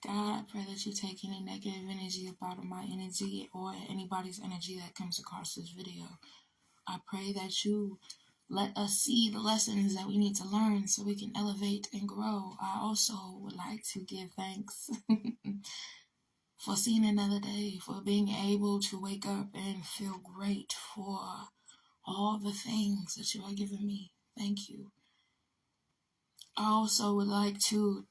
God, I pray that you take any negative energy up out of my energy or anybody's energy that comes across this video. I pray that you let us see the lessons that we need to learn so we can elevate and grow. I also would like to give thanks for seeing another day, for being able to wake up and feel great, for all the things that you are giving me. Thank you. I also would like to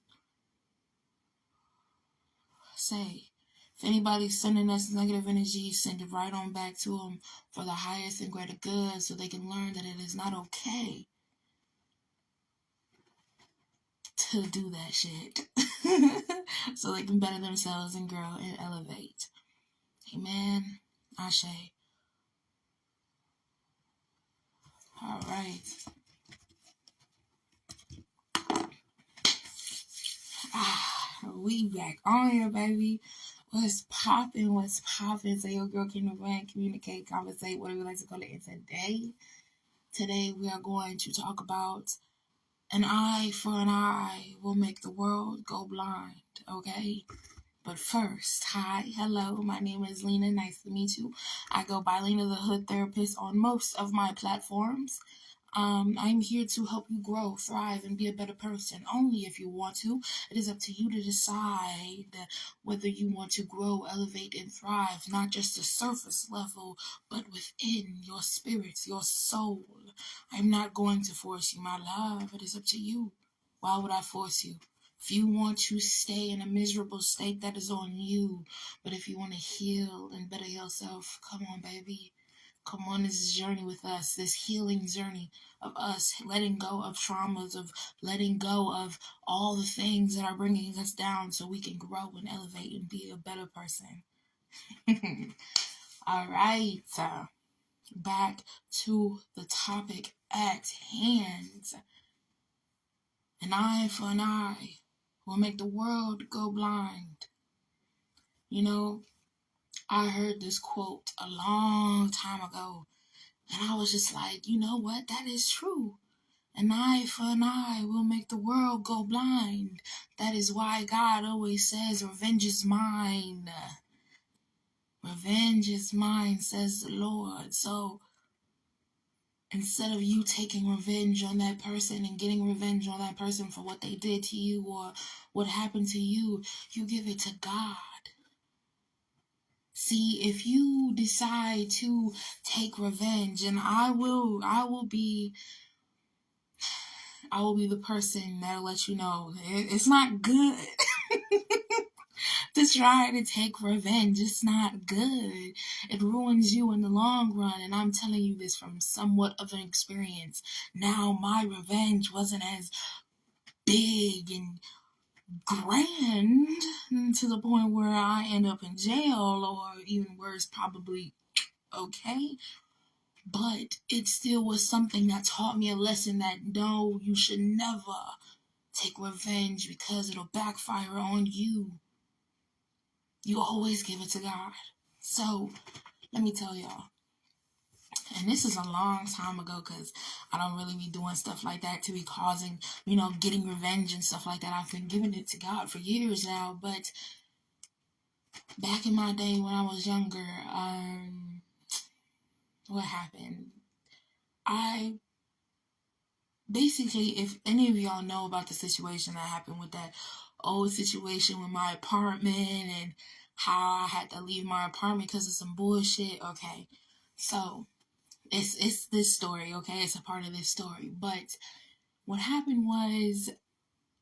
say, if anybody's sending us negative energy, send it right on back to them for the highest and greater good so they can learn that it is not okay to do that shit. So they can better themselves and grow and elevate. Amen. Ashe. All right. We back on here, baby. What's popping? What's popping? So your girl can rant, communicate, conversate, whatever you like to call it. And today we are going to talk about an eye for an eye will make the world go blind. Okay. But first, hi, hello, my name is Lina. Nice to meet you. I go by Lina the Hood Therapist on most of my platforms. I'm here to help you grow, thrive, and be a better person. Only if you want to. It is up to you to decide whether you want to grow, elevate, and thrive, not just the surface level, but within your spirit, your soul. I'm not going to force you, my love. It is up to you. Why would I force you? If you want to stay in a miserable state, that is on you. But if you want to heal and better yourself, come on, baby. Come on this journey with us, this healing journey of us letting go of traumas, of letting go of all the things that are bringing us down so we can grow and elevate and be a better person. All right, back to the topic at hand. An eye for an eye will make the world go blind. You know, I heard this quote a long time ago, and I was just like, you know what? That is true. An eye for an eye will make the world go blind. That is why God always says, revenge is mine. Revenge is mine, says the Lord. So instead of you taking revenge on that person and getting revenge on that person for what they did to you or what happened to you, you give it to God. See, if you decide to take revenge, and I will be the person that'll let you know it's not good to try to take revenge. It's not good. It ruins you in the long run, and I'm telling you this from somewhat of an experience. Now, my revenge wasn't as big and grand to the point where I end up in jail, or even worse, probably okay. But it still was something that taught me a lesson that no, you should never take revenge because it'll backfire on you. You always give it to God. So, let me tell y'all. And this is a long time ago because I don't really be doing stuff like that to be causing, getting revenge and stuff like that. I've been giving it to God for years now. But back in my day when I was younger, what happened? Basically, if any of y'all know about the situation that happened with that old situation with my apartment and how I had to leave my apartment because of some bullshit, okay. So, it's this story, okay? It's a part of this story. But what happened was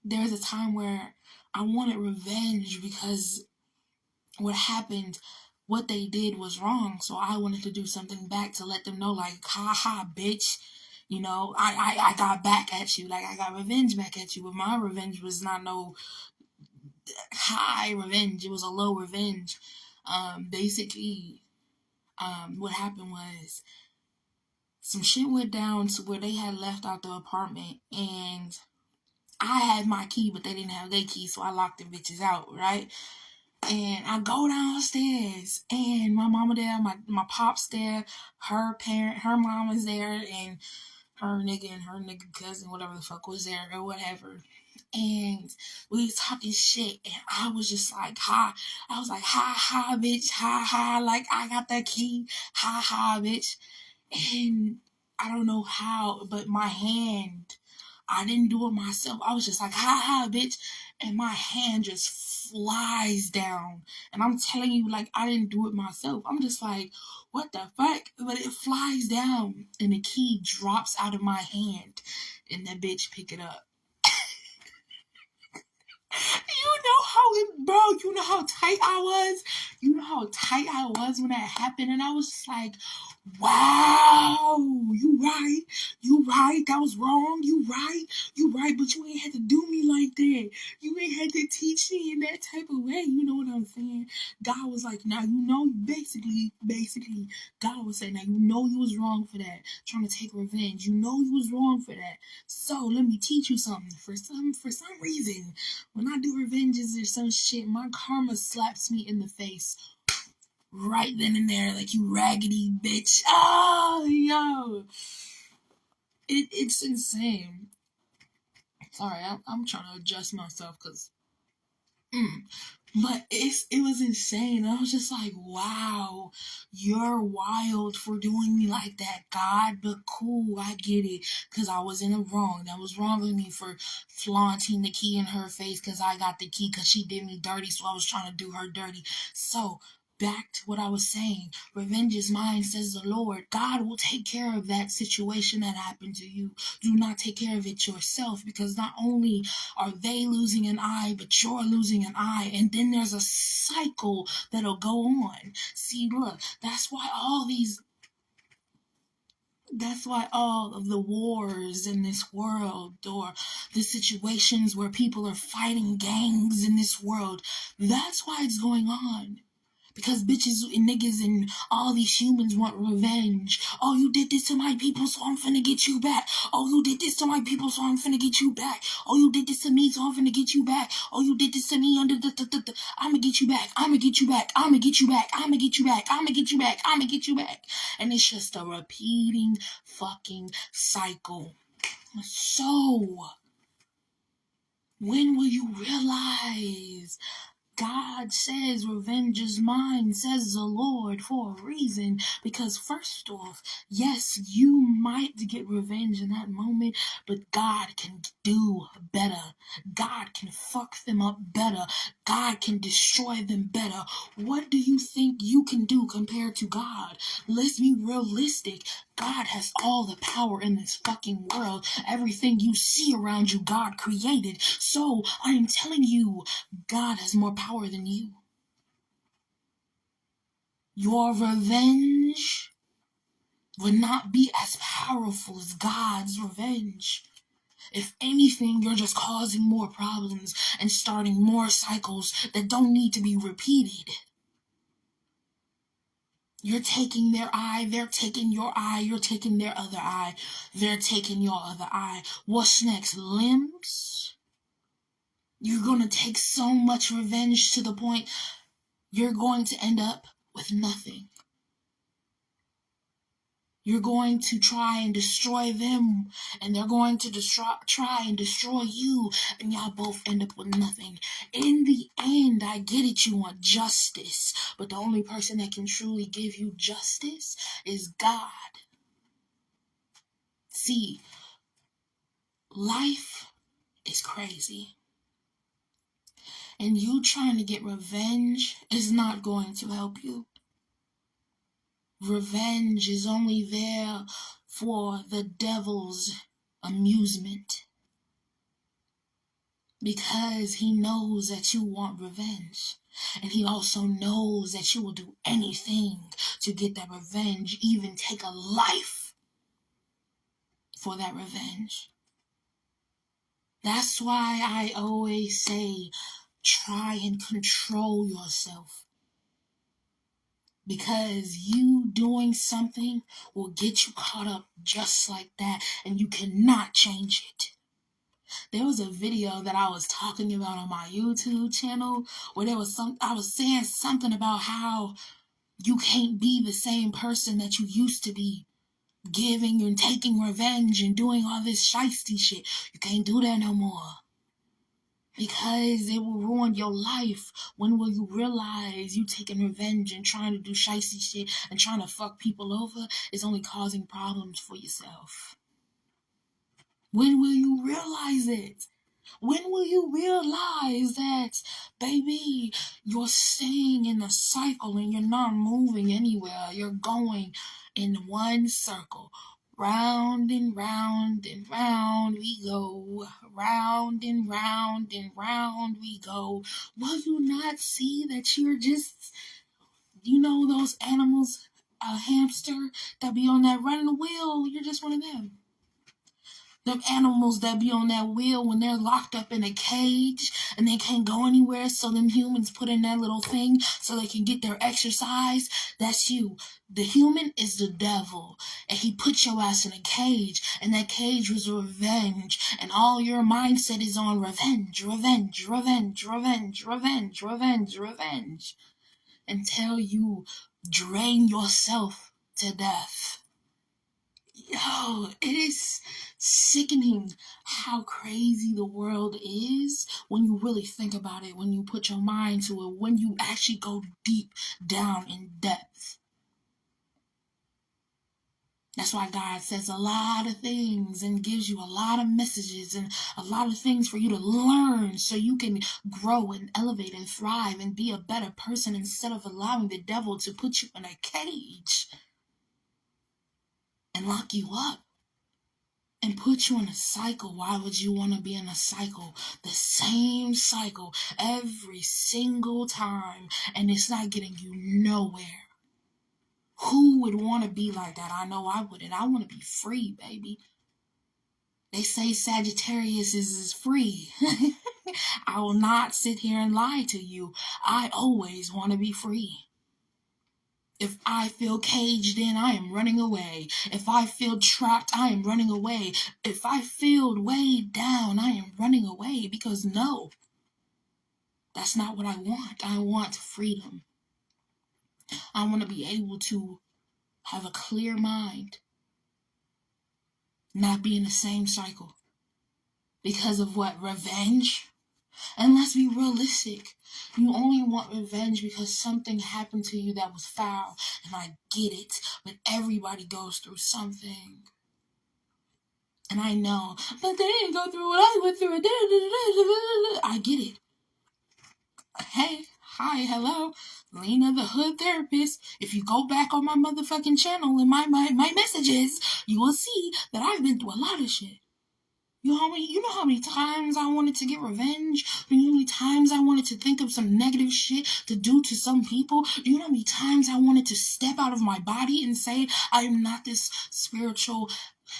there was a time where I wanted revenge because what they did was wrong. So I wanted to do something back to let them know, like, ha ha, bitch. I got back at you. Like, I got revenge back at you. But my revenge was not no high revenge. It was a low revenge. Basically, what happened was some shit went down to where they had left out the apartment. And I had my key, but they didn't have their key. So I locked the bitches out, right? And I go downstairs, and my mama there, my pop's there, her mom is there, and her nigga cousin, whatever the fuck, was there, or whatever. and we was talking shit, and I was just like, ha. I was like, ha, ha, bitch, ha, ha, like, I got the key, ha, ha, bitch. And I don't know how, but my hand, I didn't do it myself. I was just like, ha, ha, bitch. And my hand just flies down. And I'm telling you, like, I didn't do it myself. I'm just like, what the fuck? But it flies down, and the key drops out of my hand, and that bitch pick it up. You know how tight I was? You know how tight I was when that happened? And I was just like, wow, you right, that was wrong, you right, but you ain't had to do me like that. You ain't had to teach me in that type of way, you know what I'm saying? God was like, now you know, basically, God was saying, now you know you was wrong for that, trying to take revenge, you know you was wrong for that, so let me teach you something. For some reason, when I do revenges or some shit, my karma slaps me in the face right then and there, like, you raggedy bitch. Oh, yo. It's insane. Sorry, I'm trying to adjust myself because but it was insane. I was just like, wow, you're wild for doing me like that, God, but cool, I get it, because I was in the wrong. That was wrong with me for flaunting the key in her face because I got the key because she did me dirty, so I was trying to do her dirty. So, back to what I was saying. Revenge is mine, says the Lord. God will take care of that situation that happened to you. Do not take care of it yourself, because not only are they losing an eye, but you're losing an eye, and then there's a cycle that'll go on. See, look, that's why all of the wars in this world, or the situations where people are fighting gangs in this world, that's why it's going on. Because bitches and niggas and all these humans want revenge. Oh, you did this to my people, so I'm finna get you back. Oh, you did this to my people, so I'm finna get you back. Oh, you did this to me, so I'm finna get you back. Oh, you did this to me under the. I'ma get you back. I'ma get you back. I'ma get you back. I'ma get you back. I'ma get you back. I'ma get you back. And it's just a repeating fucking cycle. So, when will you realize God says revenge is mine, says the Lord, for a reason? Because first off, yes, you might get revenge in that moment, but God can do better. God can fuck them up better. God can destroy them better. What do you think you can do compared to God? Let's be realistic. God has all the power in this fucking world. Everything you see around you, God created. So, I'm telling you, God has more power than you. Your revenge would not be as powerful as God's revenge. If anything, you're just causing more problems and starting more cycles that don't need to be repeated. You're taking their eye, they're taking your eye, you're taking their other eye, they're taking your other eye. What's next? Limbs? You're going to take so much revenge to the point you're going to end up with nothing. You're going to try and destroy them, and they're going to try and destroy you, and y'all both end up with nothing. In the end, I get it, you want justice, but the only person that can truly give you justice is God. See, life is crazy, and you trying to get revenge is not going to help you. Revenge is only there for the devil's amusement, because he knows that you want revenge, and he also knows that you will do anything to get that revenge, even take a life for that revenge. That's why I always say, try and control yourself. Because you doing something will get you caught up just like that, and you cannot change it. There was a video that I was talking about on my YouTube channel where I was saying something about how you can't be the same person that you used to be, giving and taking revenge and doing all this shiesty shit. You can't do that no more. because it will ruin your life. When will you realize you taking revenge and trying to do shicey shit and trying to fuck people over is only causing problems for yourself? When will you realize it? When will you realize that, baby, you're staying in a cycle and you're not moving anywhere? You're going in one circle. Round and round and round we go. Round and round and round we go. Will you not see that you're just, those animals, a hamster that be on that running wheel? You're just one of them. Them animals that be on that wheel when they're locked up in a cage and they can't go anywhere, so them humans put in that little thing so they can get their exercise. That's you. The human is the devil, and he put your ass in a cage, and that cage was revenge, and all your mindset is on revenge, revenge, revenge, revenge, revenge, revenge, revenge, until you drain yourself to death. Yo, it is sickening how crazy the world is when you really think about it, when you put your mind to it, when you actually go deep down in depth. That's why God says a lot of things and gives you a lot of messages and a lot of things for you to learn so you can grow and elevate and thrive and be a better person instead of allowing the devil to put you in a cage and lock you up and put you in a cycle. Why would you want to be in a cycle? The same cycle every single time, and it's not getting you nowhere. Who would want to be like that? I know I wouldn't. I want to be free, baby. They say Sagittarius is free. I will not sit here and lie to you. I always want to be free. If I feel caged in, I am running away. If I feel trapped, I am running away. If I feel weighed down, I am running away, because no, that's not what I want. I want freedom. I want to be able to have a clear mind, not be in the same cycle. Because of what? Revenge? And let's be realistic. You only want revenge because something happened to you that was foul. And I get it. But everybody goes through something. And I know. But they didn't go through what I went through. I get it. Hey, hi, hello. Lina the Hood Therapist. If you go back on my motherfucking channel and my messages, you will see that I've been through a lot of shit. You know how many times I wanted to get revenge? You know how many times I wanted to think of some negative shit to do to some people? You know how many times I wanted to step out of my body and say, I am not this spiritual,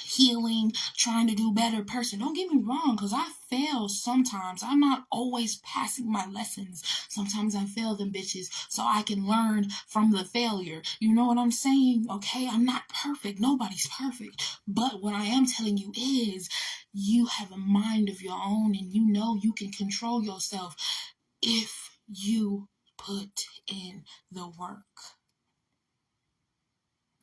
healing, trying to do better person. Don't get me wrong, because I fail sometimes. I'm not always passing my lessons. Sometimes I fail them bitches so I can learn from the failure. You know what I'm saying? Okay, I'm not perfect. Nobody's perfect. But what I am telling you is, you have a mind of your own, and you know you can control yourself if you put in the work.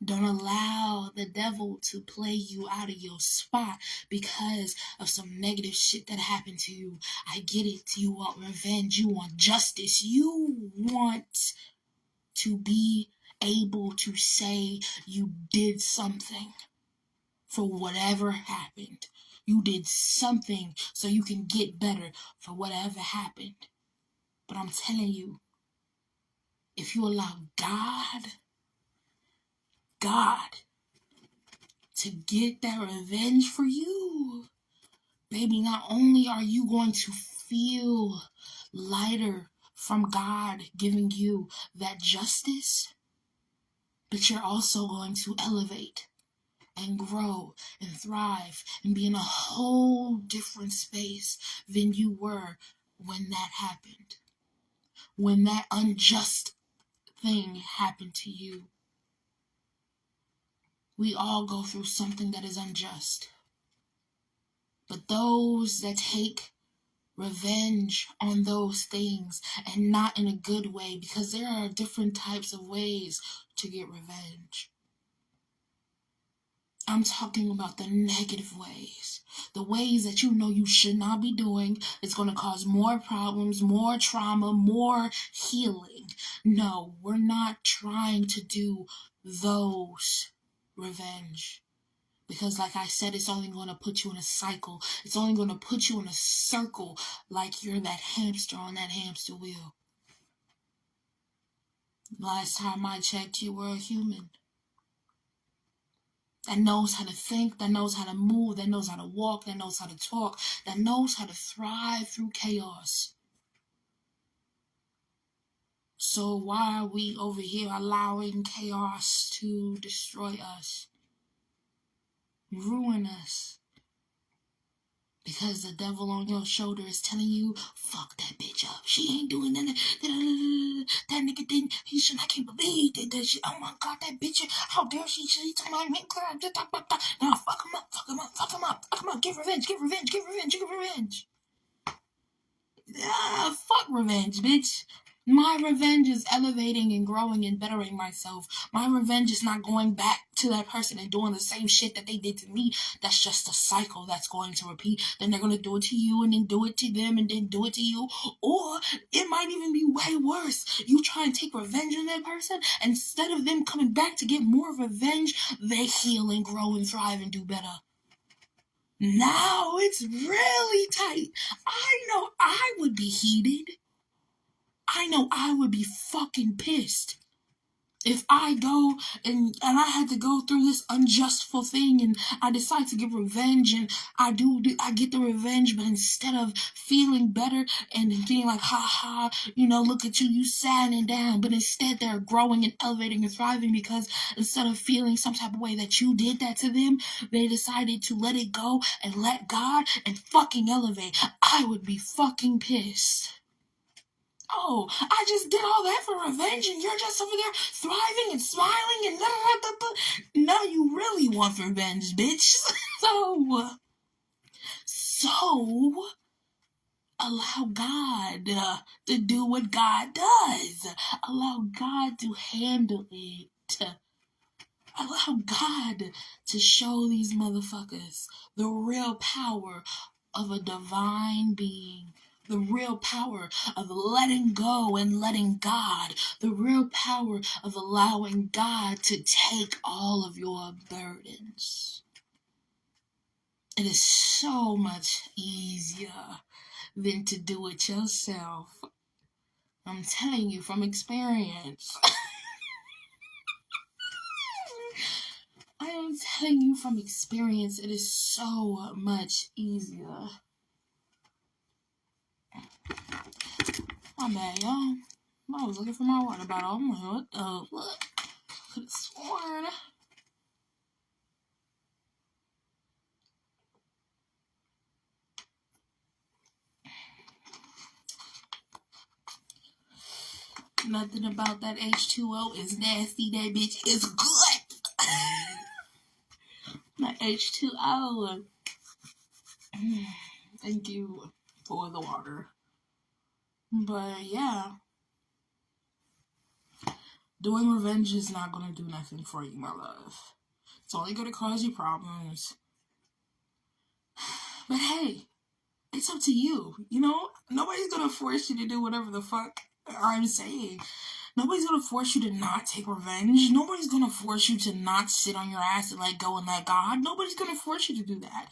Don't allow the devil to play you out of your spot because of some negative shit that happened to you. I get it. You want revenge. You want justice. You want to be able to say you did something for whatever happened. You did something so you can get better for whatever happened. But I'm telling you, if you allow God to get that revenge for you, baby, not only are you going to feel lighter from God giving you that justice, but you're also going to elevate and grow and thrive and be in a whole different space than you were when that happened. When that unjust thing happened to you. We all go through something that is unjust. But those that take revenge on those things, and not in a good way, because there are different types of ways to get revenge. I'm talking about the negative ways. The ways that you know you should not be doing. It's going to cause more problems, more trauma, more healing. No, we're not trying to do those revenge. Because like I said, it's only going to put you in a cycle. It's only going to put you in a circle like you're that hamster on that hamster wheel. Last time I checked, you were a human. That knows how to think, that knows how to move, that knows how to walk, that knows how to talk, that knows how to thrive through chaos. So why are we over here allowing chaos to destroy us, ruin us? Because the devil on your shoulder is telling you, fuck that bitch up. She ain't doing nothing. That nigga didn't. I can't believe that shit. Oh my God, that bitch. How dare she? She talking about me. Nah, fuck him up, fuck him up, fuck him up, fuck him up. Get revenge, get revenge, get revenge, get revenge. Fuck revenge, bitch. My revenge is elevating and growing and bettering myself. My revenge is not going back to that person and doing the same shit that they did to me. That's just a cycle that's going to repeat. Then they're going to do it to you and then do it to them and then do it to you. Or it might even be way worse. You try and take revenge on that person. Instead of them coming back to get more revenge, they heal and grow and thrive and do better. Now it's really tight. I know I would be heated. I know I would be fucking pissed if I go and I had to go through this unjustful thing and I decide to get revenge and I get the revenge, but instead of feeling better and being like, ha ha, look at you, you saddening down, but instead they're growing and elevating and thriving because instead of feeling some type of way that you did that to them, they decided to let it go and let God and fucking elevate. I would be fucking pissed. Oh, I just did all that for revenge and you're just over there thriving and smiling and Now you really want revenge, bitch. So, allow God to do what God does. Allow God to handle it. Allow God to show these motherfuckers the real power of a divine being. The real power of letting go and letting God. The real power of allowing God to take all of your burdens. It is so much easier than to do it yourself. I'm telling you from experience. I am telling you from experience, it is so much easier. My bad, y'all. I was looking for my water bottle. I'm like, what? Could have sworn. Nothing about that H2O is nasty. That bitch is good. That H2O. Thank you for the water. But yeah. Doing revenge is not going to do nothing for you, my love. It's only going to cause you problems. But hey, it's up to you. Nobody's going to force you to do whatever the fuck I'm saying. Nobody's going to force you to not take revenge. Nobody's going to force you to not sit on your ass and let go and let God. Nobody's going to force you to do that.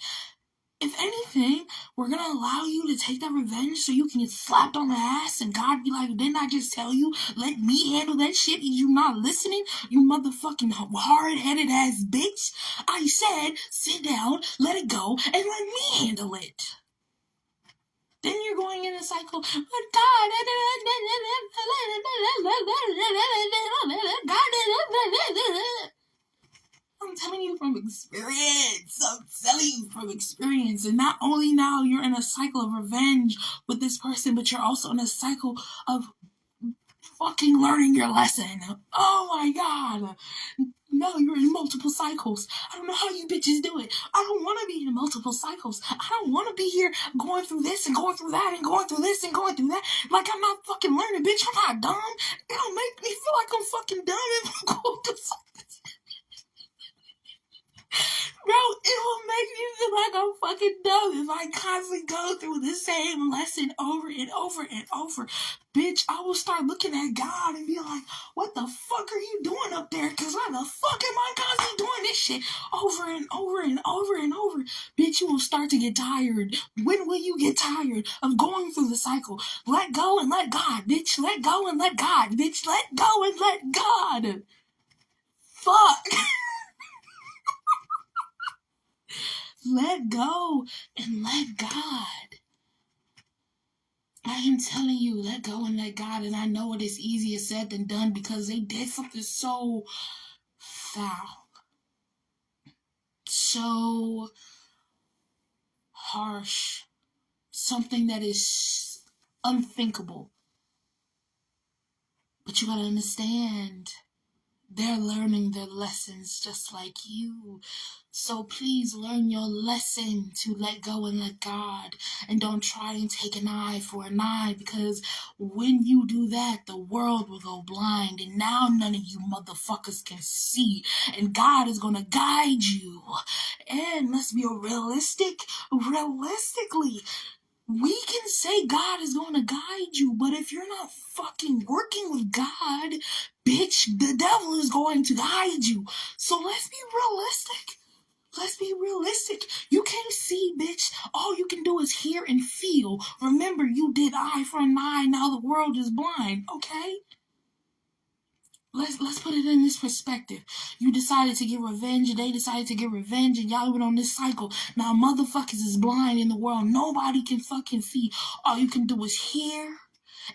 If anything, we're going to allow you to take that revenge so you can get slapped on the ass and God be like, didn't I just tell you, let me handle that shit? Are you not listening? You motherfucking hard-headed ass bitch. I said, sit down, let it go, and let me handle it. Then you're going in a cycle. But God, I'm telling you from experience. I'm telling you from experience. And not only now you're in a cycle of revenge with this person, but you're also in a cycle of fucking learning your lesson. Oh my God. No, you're in multiple cycles. I don't know how you bitches do it. I don't want to be in multiple cycles. I don't want to be here going through this and going through that and going through this and going through that. Like I'm not fucking learning, bitch. I'm not dumb. It don't make me feel like I'm fucking dumb if I go through something. Bro, it will make me feel like I'm fucking dumb if I constantly go through the same lesson over and over and over. Bitch, I will start looking at God and be like, what the fuck are you doing up there? Because why the fuck am I constantly doing this shit over and over and over and over? Bitch, you will start to get tired. When will you get tired of going through the cycle? Let go and let God, bitch. Let go and let God, bitch. Let go and let God. Fuck. Let go and let God. I am telling you, let go and let God. And I know it is easier said than done because they did something so foul, so harsh, something that is unthinkable. But you gotta understand, they're learning their lessons just like you. So please learn your lesson to let go and let God. And don't try and take an eye for an eye, because when you do that, the world will go blind. And now none of you motherfuckers can see. And God is going to guide you. And let's be realistic. Realistically, we can say God is going to guide you, but if you're not fucking working with God, bitch, the devil is going to guide you. So let's be realistic. Let's be realistic. You can't see, bitch. All you can do is hear and feel. Remember, you did eye for an eye. Now the world is blind, okay? Let's put it in this perspective. You decided to get revenge, they decided to get revenge, and y'all went on this cycle. Now motherfuckers is blind in the world. Nobody can fucking see. All you can do is hear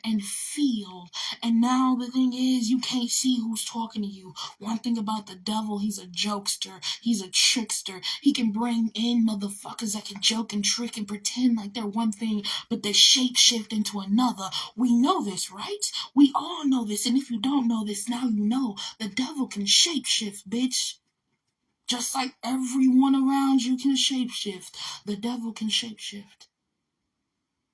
and feel. And now the thing is, you can't see who's talking to you. One thing about the devil, he's a jokester. He's a trickster. He can bring in motherfuckers that can joke and trick and pretend like they're one thing, but they shapeshift into another. We know this, right? We all know this. And if you don't know this, now you know. The devil can shapeshift, bitch. Just like everyone around you can shapeshift. The devil can shapeshift.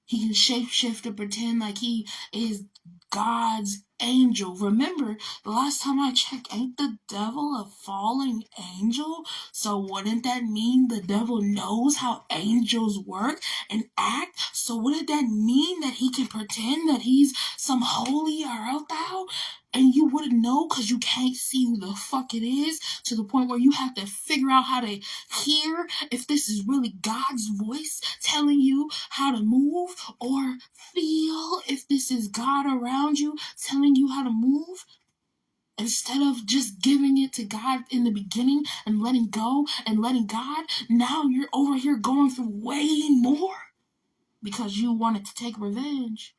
He can shapeshift and pretend like he is God's angel. Remember, the last time I checked, ain't the devil a fallen angel? So wouldn't that mean the devil knows how angels work and act? So wouldn't that mean that he can pretend that he's some holy or thou? And you wouldn't know because you can't see who the fuck it is, to the point where you have to figure out how to hear if this is really God's voice telling you how to move, or feel if this is God around you telling you how to move. Instead of just giving it to God in the beginning and letting go and letting God, now you're over here going through way more because you wanted to take revenge.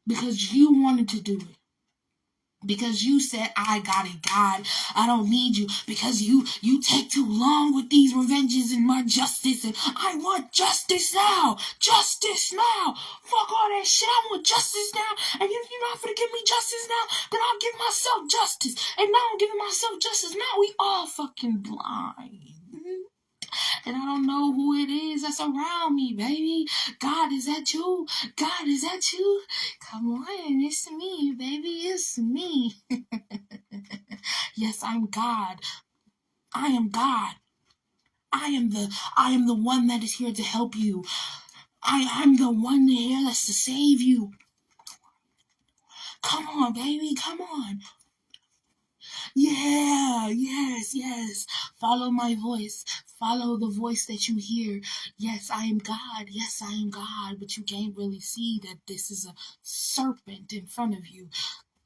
Because you wanted to do it. Because you said, I got it, God. I don't need you. Because you take too long with these revenges and my justice. And I want justice now. Justice now. Fuck all that shit. I want justice now. And if you're not gonna give me justice now, then I'll give myself justice. And now I'm giving myself justice. Now we all fucking blind. And I don't know who it is that's around me, baby. God, is that you? God, is that you? Come on, it's me, baby. It's me. Yes, I'm God. I am God. I am the one that is here to help you. I'm the one here that's to save you. Come on, baby. Come on. Yeah, yes. Follow my voice. Follow the voice that you hear. Yes, I am God. Yes, I am God. But you can't really see that this is a serpent in front of you.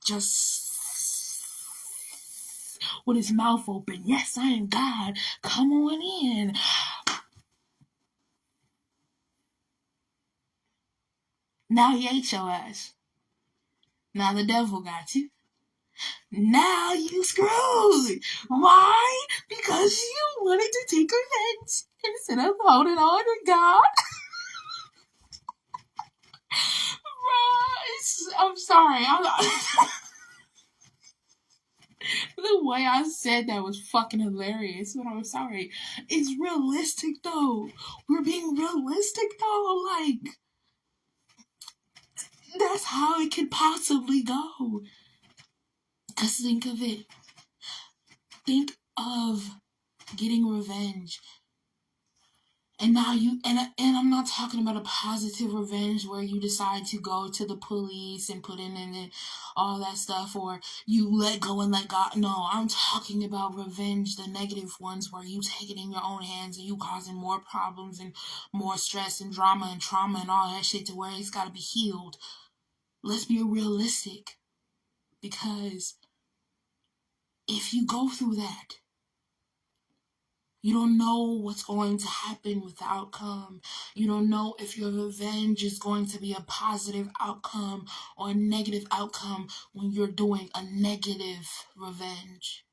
Just with his mouth open. Yes, I am God. Come on in. Now he ate your ass. Now the devil got you. Now you screwed. Why? Because you wanted to take revenge instead of holding on to God. Bro, I'm sorry. The way I said that was fucking hilarious, but I'm sorry. It's realistic though. We're being realistic though. Like, that's how it could possibly go. Because think of it. Think of getting revenge. And now and I'm not talking about a positive revenge where you decide to go to the police and put in it, all that stuff, or you let go and let God. No, I'm talking about revenge, the negative ones where you take it in your own hands and you causing more problems and more stress and drama and trauma and all that shit to where it's got to be healed. Let's be realistic, because if you go through that, you don't know what's going to happen with the outcome. You don't know if your revenge is going to be a positive outcome or a negative outcome when you're doing a negative revenge.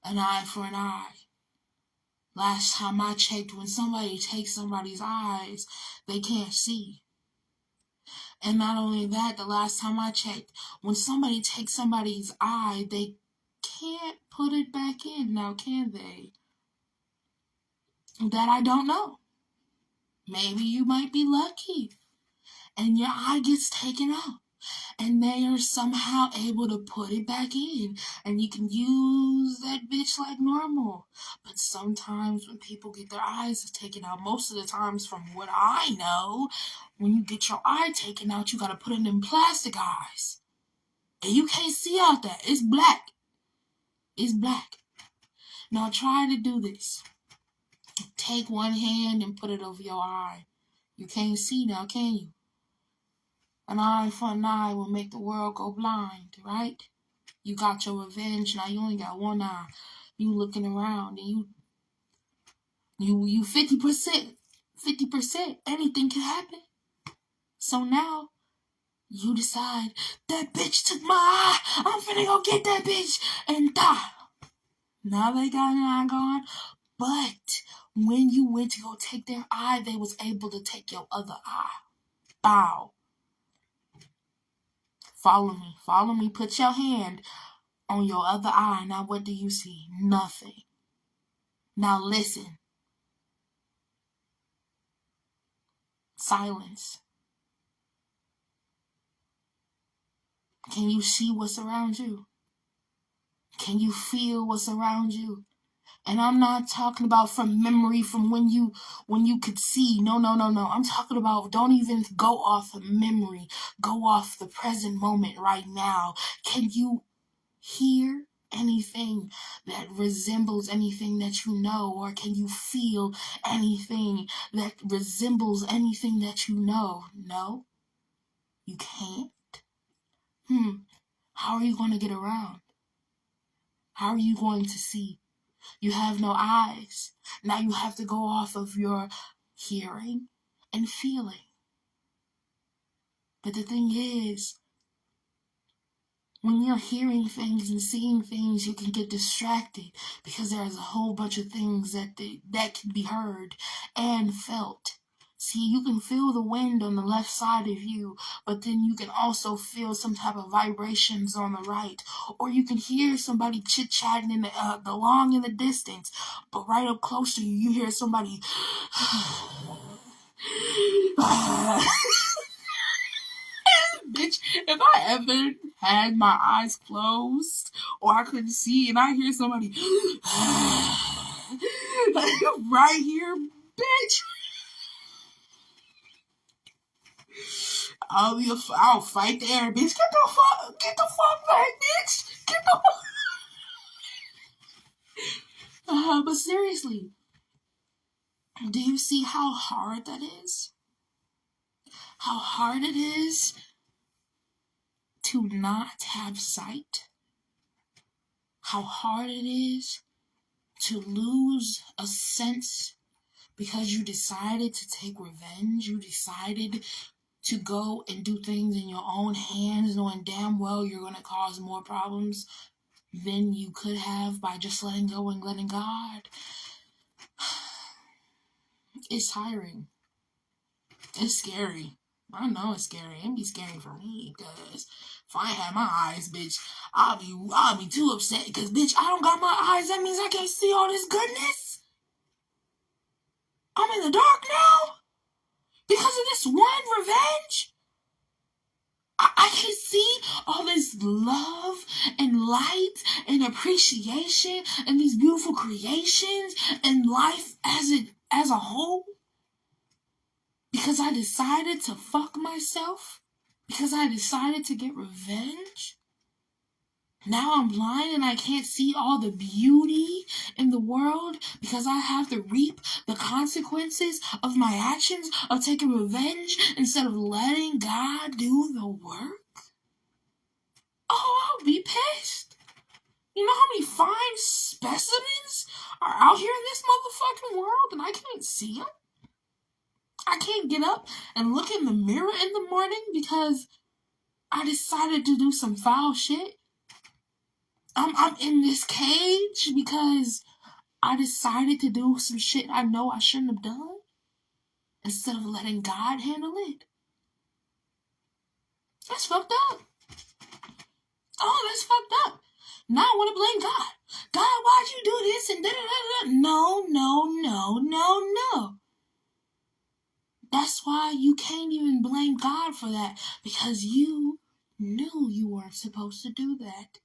An eye for an eye. Last time I checked, when somebody takes somebody's eyes, they can't see. And not only that, the last time I checked, when somebody takes somebody's eye, they can't put it back in now, can they? That I don't know. Maybe you might be lucky and your eye gets taken out and they are somehow able to put it back in and you can use that bitch like normal. But sometimes when people get their eyes taken out, most of the times from what I know, when you get your eye taken out, you gotta put it in plastic eyes. And you can't see out that. It's black. It's black. Now try to do this. Take one hand and put it over your eye. You can't see now, can you? An eye for an eye will make the world go blind, right? You got your revenge, now you only got one eye. You looking around and you 50%. 50%. Anything can happen. So now you decide, that bitch took my eye. I'm finna go get that bitch and die. Now they got an eye gone. But when you went to go take their eye, they was able to take your other eye. Bow. Follow me. Follow me. Put your hand on your other eye. Now what do you see? Nothing. Now listen. Silence. Can you see what's around you? Can you feel what's around you? And I'm not talking about from memory, from when you could see. No. I'm talking about, don't even go off of memory. Go off the present moment right now. Can you hear anything that resembles anything that you know? Or can you feel anything that resembles anything that you know? No, you can't. How are you going to get around? How are you going to see? You have no eyes. Now you have to go off of your hearing and feeling. But the thing is, when you're hearing things and seeing things, you can get distracted because there's a whole bunch of things that can be heard and felt. See, you can feel the wind on the left side of you, but then you can also feel some type of vibrations on the right. Or you can hear somebody chit-chatting in the long in the distance, but right up close to you, you hear somebody... Bitch, if I ever had my eyes closed or I couldn't see and I hear somebody right here, bitch, I'll fight the air, bitch. Get the fuck back, bitch. Get the fuck. But seriously, do you see how hard that is? How hard it is to not have sight? How hard it is to lose a sense because you decided to take revenge? You decided to go and do things in your own hands, knowing damn well you're going to cause more problems than you could have by just letting go and letting God. It's tiring. It's scary. I know it's scary. It'd be scary for me because if I had my eyes, bitch, I'll be too upset because, bitch, I don't got my eyes. That means I can't see all this goodness. I'm in the dark now because of this one revenge. I can see all this love and light and appreciation and these beautiful creations and life as a whole because I decided to fuck myself, because I decided to get revenge. Now I'm blind and I can't see all the beauty in the world because I have to reap the consequences of my actions of taking revenge instead of letting God do the work. Oh, I'll be pissed. You know how many fine specimens are out here in this motherfucking world and I can't see them? I can't get up and look in the mirror in the morning because I decided to do some foul shit. I'm in this cage because I decided to do some shit I know I shouldn't have done instead of letting God handle it. That's fucked up. Oh, that's fucked up. Now I want to blame God. God, why'd you do this? And da-da-da-da. No. That's why you can't even blame God for that, because you knew you weren't supposed to do that.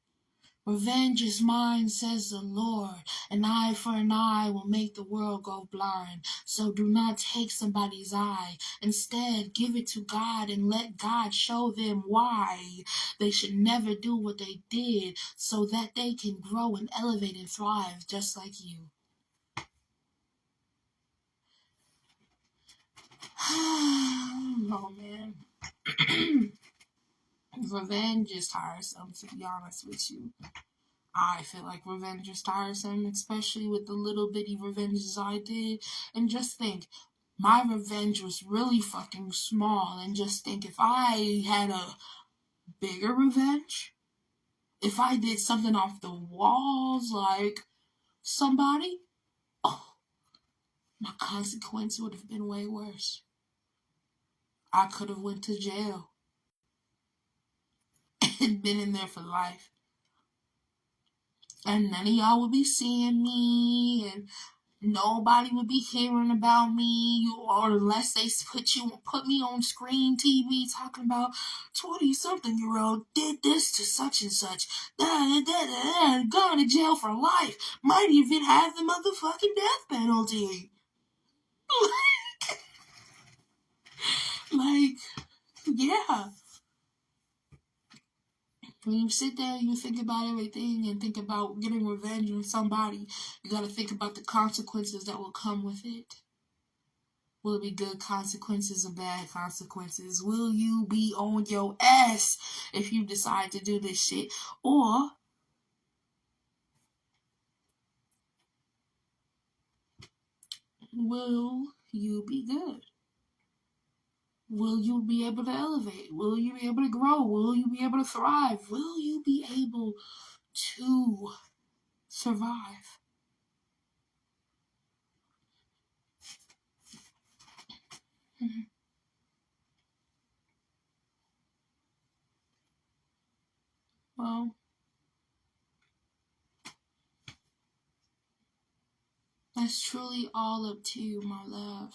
Revenge is mine, says the Lord. An eye for an eye will make the world go blind. So do not take somebody's eye. Instead, give it to God and let God show them why they should never do what they did so that they can grow and elevate and thrive just like you. Oh, man. Revenge is tiresome, to be honest with you. I feel like revenge is tiresome, especially with the little bitty revenges I did. And just think, my revenge was really fucking small. And just think, if I had a bigger revenge, if I did something off the walls, like somebody, oh, my consequence would have been way worse. I could have went to jail and been in there for life. And none of y'all would be seeing me, and nobody would be hearing about me, or unless they put me on screen TV talking about 20-something-year-old did this to such and such, gone to jail for life, might even have the motherfucking death penalty. Yeah. When you sit there and you think about everything and think about getting revenge on somebody, you gotta think about the consequences that will come with it. Will it be good consequences or bad consequences? Will you be on your ass if you decide to do this shit? Or will you be good? Will you be able to elevate? Will you be able to grow? Will you be able to thrive? Will you be able to survive? Well, that's truly all up to you, my love.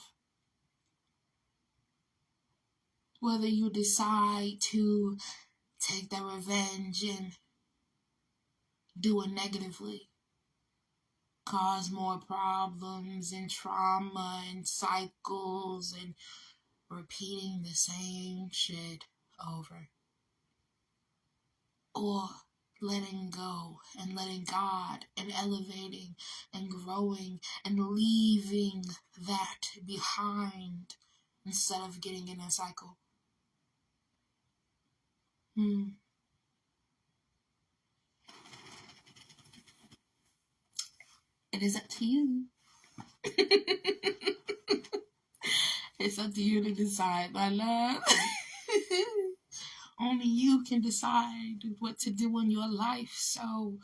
Whether you decide to take that revenge and do it negatively, cause more problems and trauma and cycles and repeating the same shit over. Or letting go and letting God and elevating and growing and leaving that behind instead of getting in a cycle. It is up to you. It's up to you to decide, my love. Only you can decide what to do in your life. So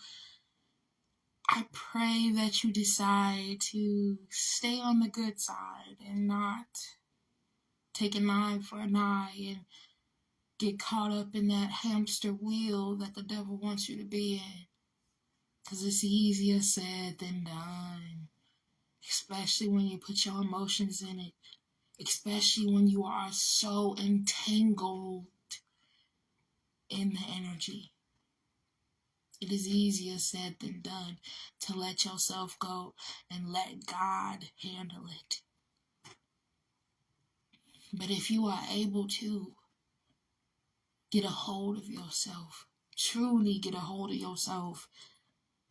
I pray that you decide to stay on the good side and not take an eye for an eye and get caught up in that hamster wheel that the devil wants you to be in. Because it's easier said than done. Especially when you put your emotions in it. Especially when you are so entangled in the energy. It is easier said than done to let yourself go and let God handle it. But if you are able to get a hold of yourself, truly get a hold of yourself,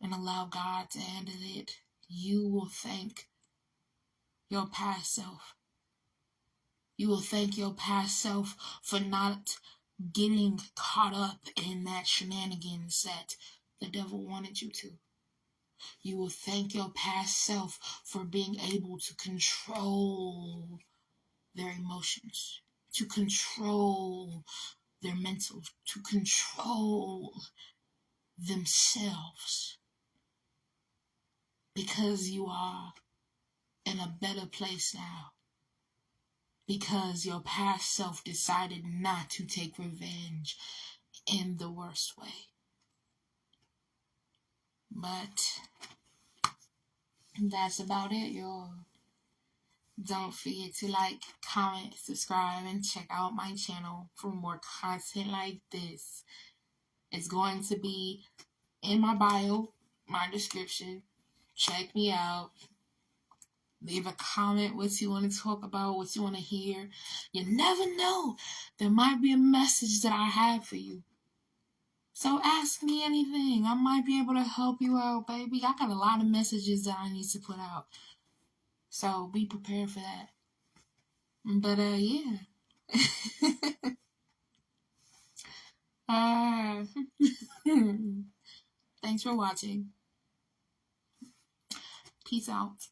and allow God to handle it, you will thank your past self. You will thank your past self for not getting caught up in that shenanigans that the devil wanted you to. You will thank your past self for being able to control their emotions, to control their mental, to control themselves. Because you are in a better place now. Because your past self decided not to take revenge in the worst way. But that's about it, y'all. Don't forget to like, comment, subscribe, and check out my channel for more content like this. It's going to be in my bio, my description. Check me out. Leave a comment what you want to talk about, what you want to hear. You never know. There might be a message that I have for you. So ask me anything. I might be able to help you out, baby. I got a lot of messages that I need to put out. So be prepared for that. But yeah. Thanks for watching. Peace out.